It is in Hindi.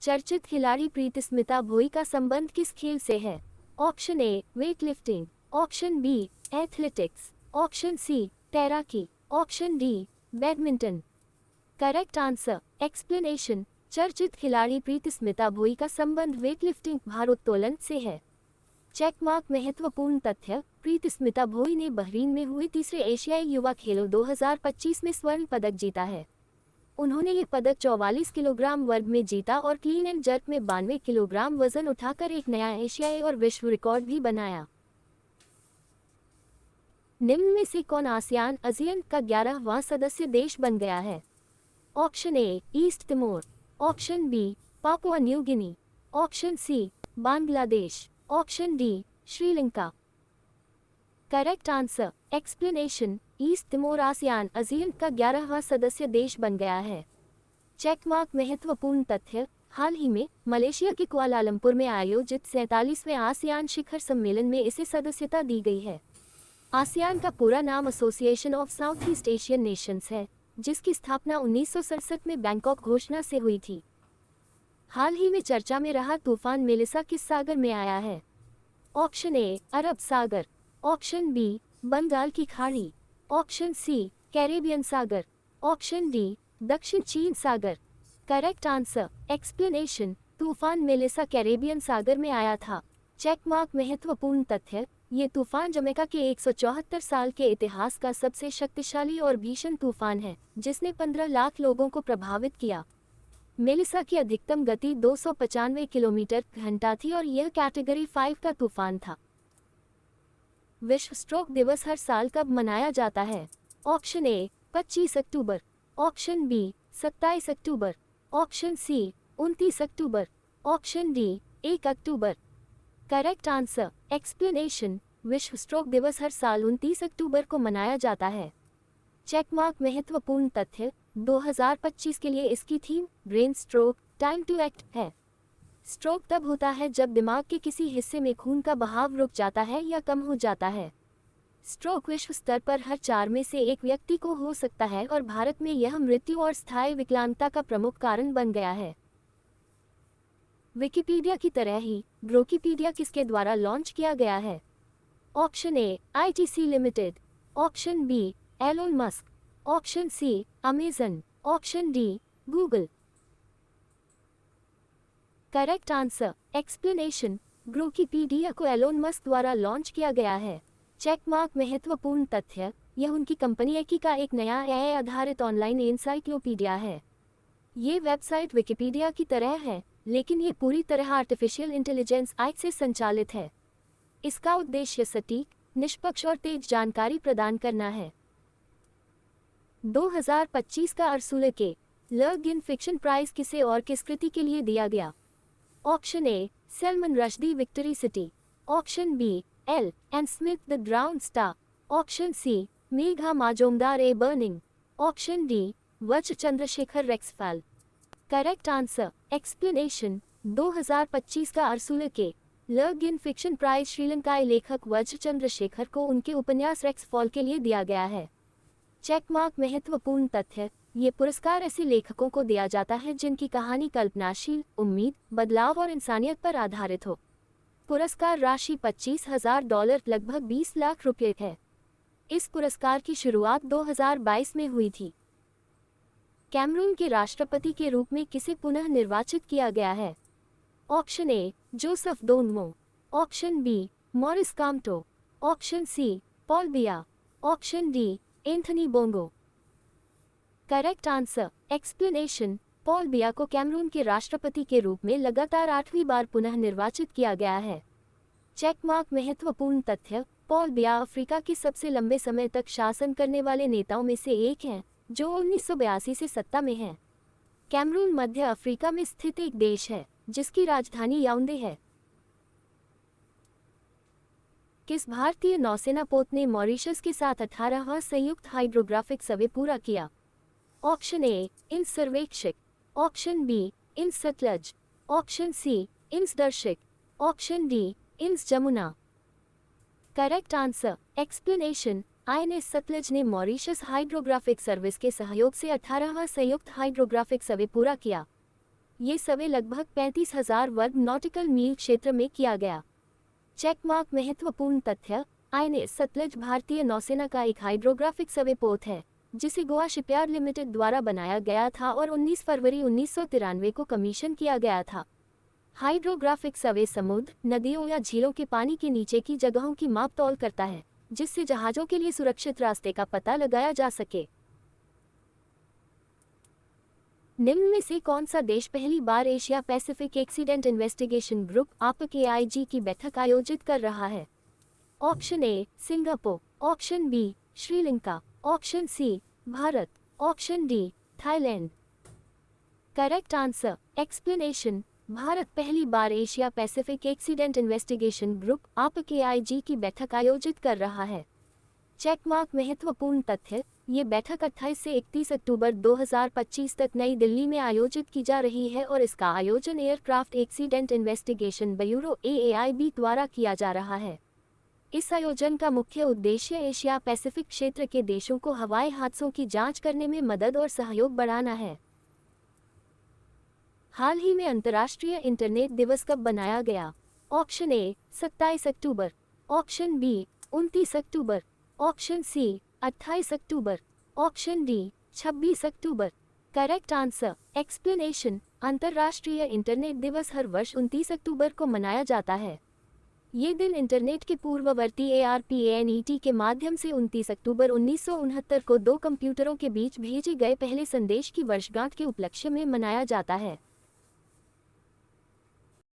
चर्चित खिलाड़ी प्रीति स्मिता भोई का संबंध किस खेल से है? Option A weight lifting, option B athletics, option C तैराकी, option D badminton. Correct answer explanation. चर्चित खिलाड़ी प्रीति स्मिता भोई का संबंध वेटलिफ्टिंग भारोत्तोलन से है। चेक मार्क महत्वपूर्ण तथ्य, प्रीति स्मिता भोई ने बहरीन में हुए तीसरे एशियाई युवा खेलों 2025 में स्वर्ण पदक जीता है। उन्होंने ये पदक 44 किलोग्राम वर्ग में जीता और क्लीन एंड जर्क में 92 किलोग्राम वजन उठाकर एक नया एशियाई और विश्व रिकॉर्ड भी बनाया। निम्न में से कौन आसियान ASEAN का 11वां सदस्य देश बन गया है? Option A East Timor, option B Papua New Guinea, option C Bangladesh, option D Sri Lanka. Correct answer explanation. East Timor ASEAN ASEAN का 11वां सदस्य देश बन गया है। चेक मार्क महत्वपूर्ण तथ्य, हाल ही में मलेशिया के कुआलालंपुर में आयोजित 47वें आसियान शिखर सम्मेलन में इसे सदस्यता दी गई है। आसियान का पूरा नाम association of south east Asian Nations है, जिसकी स्थापना 1967 में बैंकॉक घोषणा से हुई थी। हाल ही में चर्चा में रहा तूफान मेलिसा किस सागर में आया है? ऑप्शन ए अरब सागर, ऑप्शन बी बंगाल की खाड़ी, ऑप्शन सी कैरेबियन सागर, ऑप्शन डी दक्षिण चीन सागर। Correct answer explanation. तूफान मेलिसा कैरेबियन सागर में आया था। चेक मार्क महत्वपूर्ण तथ्य, ये तूफान जमैका के 174 साल के इतिहास का सबसे शक्तिशाली और भीषण तूफान है, जिसने 15 लाख लोगों को प्रभावित किया। मेलिसा की अधिकतम गति 295 किलोमीटर घंटा थी और यह कैटेगरी 5 का तूफान था। विश्व स्ट्रोक दिवस हर साल कब मनाया जाता है? Option A 25 October, option B 27 October, option C 29 October, option D 1 October. Correct answer explanation. विश्व स्ट्रोक दिवस हर साल 29 अक्टूबर को मनाया जाता है। चेक मार्क महत्वपूर्ण तथ्य, 2025 के लिए इसकी theme brain stroke time to act है। स्ट्रोक तब होता है जब दिमाग के किसी हिस्से में खून का बहाव रुक जाता है या कम हो जाता है। स्ट्रोक विश्व स्तर पर हर 4 में से एक व्यक्ति को हो सकता है और भारत में यह मृत्यु और स्थायी विकलांगता का प्रमुख कारण बन गया है। विकिपीडिया की तरह ही ग्रोकीपीडिया किसके द्वारा लॉन्च किया गया है? Option A ITC limited, option B Elon Musk, option C Amazon, option D Google. Correct answer explanation. Grokipedia को एलोन मस्क द्वारा लॉन्च किया गया है। चेक मार्क महत्वपूर्ण तथ्य, यह उनकी कंपनी एकी का एक नया AI आधारित ऑनलाइन एनसाइक्लोपीडिया है। ये वेबसाइट विकिपीडिया की तरह है, लेकिन ये पूरी तरह आर्टिफिशियल इंटेलिजेंस AI से संचालित है। इसका उद्देश्य सटीक, निष्पक्ष और तेज जानकारी प्रदान करना है। 2025 का अर्सुले के ल गिन फिक्शन प्राइज किसे और किस कृति के लिए दिया गया? Option A Salman Rushdie Victory City, option B L.N. Smith the Drowned Star, option C Megha Majumdar a Burning, option D वच चंद्रशेखर रेक्सफैल। Correct answer explanation. 2025 का अर्सुले के ल गिन फिक्शन प्राइज श्रीलंकाई लेखक वच चंद्रशेखर को उनके उपन्यास रेक्सफॉल के लिए दिया गया है। चेक मार्क महत्वपूर्ण तथ्य, ये पुरस्कार ऐसे लेखकों को दिया जाता है जिनकी कहानी कल्पनाशील, उम्मीद, बदलाव और इंसानियत पर आधारित हो। पुरस्कार राशि $25,000 लगभग 20 लाख रुपये है। इस पुरस्कार की शुरुआत 2022 में हुई थी। कैमरून के राष्ट्रपति के रूप में किसे पुनः निर्वाचित किया गया है? Option A Joseph Donmo, option B Maurice Kamto, option C Paul Biya, option D Anthony Bongo. Correct answer explanation. Paul Biya को कैमरून के राष्ट्रपति के रूप में लगातार 8वीं बार पुनः निर्वाचित किया गया है। चेक मार्क महत्वपूर्ण तथ्य, पॉल बिया अफ्रीका के सबसे लंबे समय तक शासन करने वाले नेताओं में से एक हैं, जो 1982 से सत्ता में है। कैमरून मध्य अफ्रीका में स्थित एक देश है, जिसकी राजधानी याओंडे है। किस भारतीय नौसेना पोत ने मॉरिशस के साथ 18वां संयुक्त हाइड्रोग्राफिक सर्वे पूरा किया? Option A INS Sarvekshak, option B INS Sutlej, option C INS Darshak, option D INS Jamuna. Correct answer explanation. INS Sutlej ने मॉरिशस हाइड्रोग्राफिक सर्विस के सहयोग से 18वां संयुक्त हाइड्रोग्राफिक सर्वे पूरा किया। ये सर्वे लगभग 35,000 वर्ग नॉटिकल मील क्षेत्र में किया गया। चेकमार्क महत्वपूर्ण तथ्य। आईएनएस सतलज भारतीय नौसेना का एक हाइड्रोग्राफिक सर्वे पोत है जिसे गोवा शिपयार्ड लिमिटेड द्वारा बनाया गया था और 19 फरवरी 1993 को कमीशन किया गया था। हाइड्रोग्राफिक सर्वे समुद्र, नदियों या झीलों के पानी के नीचे की जगहों की माप तौल करता है जिससे जहाजों के लिए सुरक्षित रास्ते का पता लगाया जा सके। निम्न में से कौन सा देश पहली बार Asia Pacific accident investigation group (APIC) AIG की बैठक आयोजित कर रहा है? Option A Singapore, option B Sri Lanka, option C Bharat, option D Thailand. Correct answer explanation. Bharat पहली बार Asia Pacific accident investigation group (APIC) AIG की बैठक आयोजित कर रहा है। चेकमार्क महत्वपूर्ण तथ्य। ये बैठक 28 से 31 अक्टूबर 2025 तक नई दिल्ली में आयोजित की जा रही है और इसका आयोजन aircraft accident investigation bureau AAIB द्वारा किया जा रहा है। इस आयोजन का मुख्य उद्देश्य एशिया पैसिफिक क्षेत्र के देशों को हवाई हादसों की जांच करने में मदद और सहयोग बढ़ाना है। हाल ही में अंतर्राष्ट्रीय इंटरनेट दिवस कब बनाया गया? Option A 27 October, option B 29 October, option C 28 October, option D 26 October. Correct answer explanation. अंतर्राष्ट्रीय इंटरनेट दिवस हर वर्ष 29 अक्टूबर को मनाया जाता है। ये दिन इंटरनेट के पूर्ववर्ती ARPANET के माध्यम से 29 अक्टूबर 1969 को दो कंप्यूटरों के बीच भेजे गए पहले संदेश की वर्षगांठ के उपलक्ष्य में मनाया जाता है।